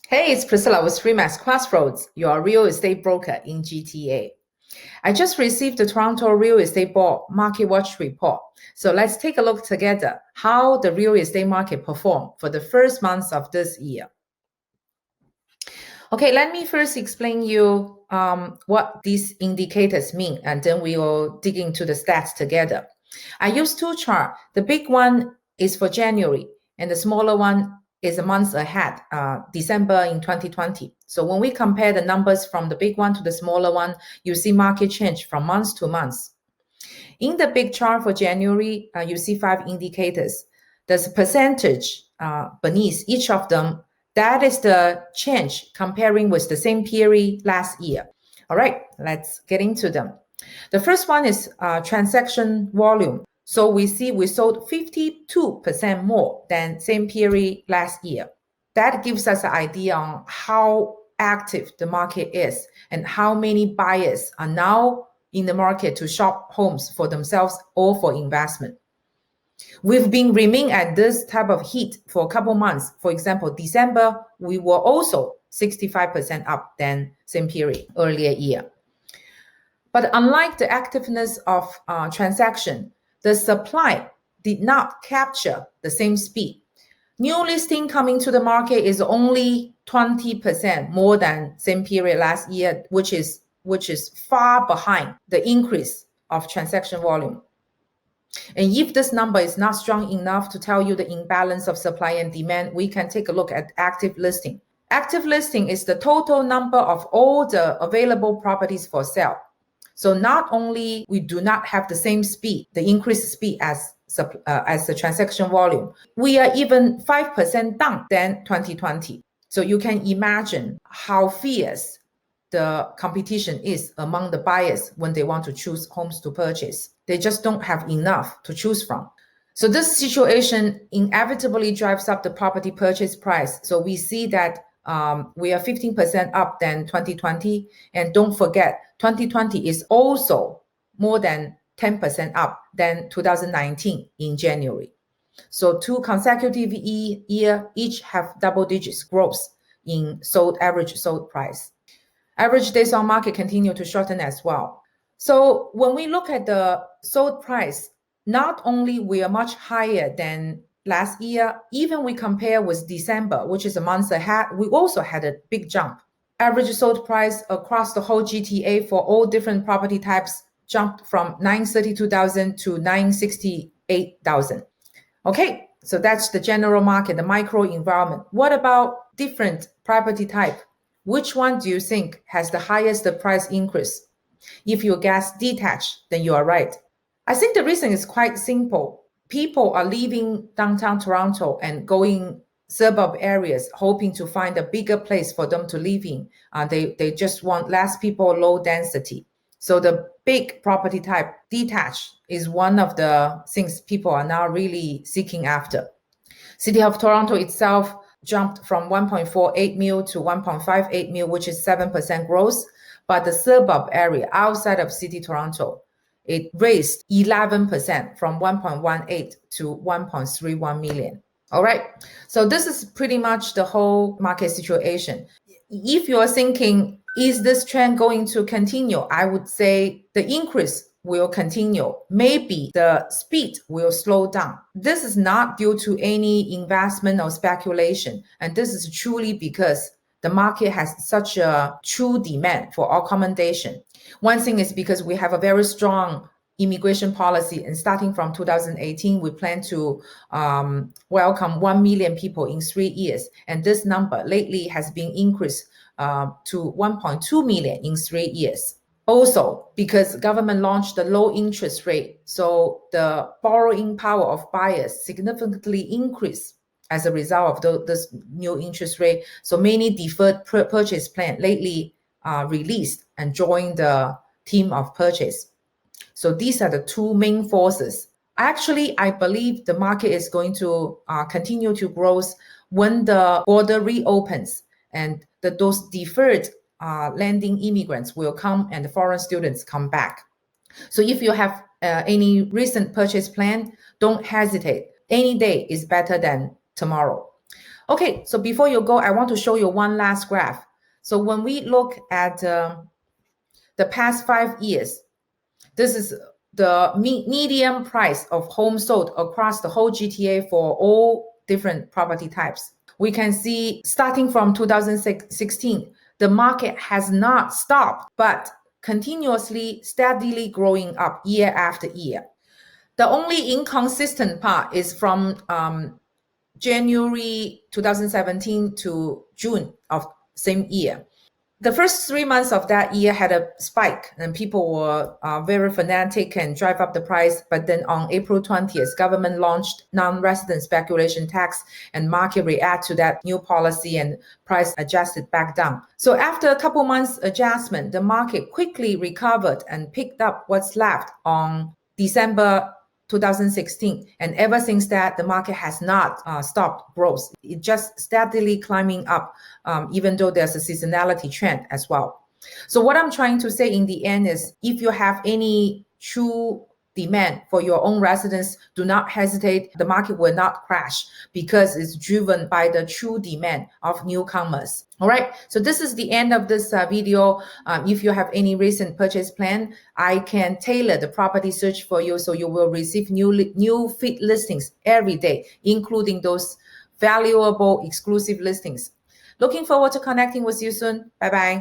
Hey, it's Priscilla with Remax Crossroads, your real estate broker in GTA. I just received the Toronto Real Estate Board Market Watch report. So let's take a look together how the real estate market performed for the first months of this year. Okay, let me first explain you what these indicators mean, and then we will dig into the stats together. I use two charts. The big one is for January, and the smaller one is a month ahead, December in 2020. So when we compare the numbers from the big one to the smaller one, you see market change from month to month. In the big chart for January, you see 5 indicators. There's a percentage beneath each of them. That is the change comparing with the same period last year. All right, let's get into them. The first one is transaction volume. So we see we sold 52% more than same period last year. That gives us an idea on how active the market is and how many buyers are now in the market to shop homes for themselves or for investment. We've been remaining at this type of heat for a couple months. For example, December, we were also 65% up than same period earlier year. But unlike the activeness of transaction, the supply did not capture the same speed. New listing coming to the market is only 20% more than same period last year, which is far behind the increase of transaction volume. And if this number is not strong enough to tell you the imbalance of supply and demand, we can take a look at active listing. Active listing is the total number of all the available properties for sale. So not only we do not have the same speed, the increased speed as the transaction volume, we are even 5% down than 2020. So you can imagine how fierce the competition is among the buyers when they want to choose homes to purchase. They just don't have enough to choose from. So this situation inevitably drives up the property purchase price. So we see that we are 15% up than 2020. And don't forget, 2020 is also more than 10% up than 2019 in January. So 2 consecutive years each have double digits growth in average sold price. Average days on market continue to shorten as well. So when we look at the sold price, not only we are much higher than last year, even we compare with December, which is a month ahead, we also had a big jump. Average sold price across the whole GTA for all different property types jumped from 932,000 to 968,000. Okay, so that's the general market, the micro environment. What about different property type? Which one do you think has the highest price increase? If you guess detached, then you are right. I think the reason is quite simple. People are leaving downtown Toronto and going suburb areas, hoping to find a bigger place for them to live in. They just want less people, low density. So the big property type, detached, is one of the things people are now really seeking after. City of Toronto itself jumped from 1.48 mil to 1.58 mil, which is 7% growth. But the suburb area outside of City Toronto, it raised 11% from 1.18 to 1.31 million. All right. So this is pretty much the whole market situation. If you're thinking, is this trend going to continue? I would say the increase will continue. Maybe the speed will slow down. This is not due to any investment or speculation. And this is truly because the market has such a true demand for accommodation. One thing is because we have a very strong immigration policy, and starting from 2018, we plan to welcome 1 million people in 3 years. And this number lately has been increased to 1.2 million in 3 years. Also, because government launched the low interest rate, so the borrowing power of buyers significantly increased as a result of this new interest rate. So many deferred purchase plan lately released and joined the team of purchase. So these are the 2 main forces. Actually, I believe the market is going to continue to grow when the border reopens and those deferred landing immigrants will come and the foreign students come back. So if you have any recent purchase plan, don't hesitate. Any day is better than tomorrow. Okay, so before you go, I want to show you one last graph. So when we look at the past 5 years, this is the median price of homes sold across the whole GTA for all different property types. We can see starting from 2016, the market has not stopped, but continuously, steadily growing up year after year. The only inconsistent part is from January 2017 to June of same year. The first 3 months of that year had a spike and people were very fanatic and drive up the price. But then on April 20th, government launched non-resident speculation tax and market react to that new policy and price adjusted back down. So after a couple months adjustment, the market quickly recovered and picked up what's left on December 2016, and ever since that the market has not stopped growth. It just steadily climbing up, even though there's a seasonality trend as well. So what I'm trying to say in the end is, if you have any true demand for your own residence, do not hesitate. The market will not crash because it's driven by the true demand of newcomers. All right, so this is the end of this video. If you have any recent purchase plan, I can tailor the property search for you, so you will receive new feed listings every day, including those valuable exclusive listings. Looking forward to connecting with you soon. Bye bye.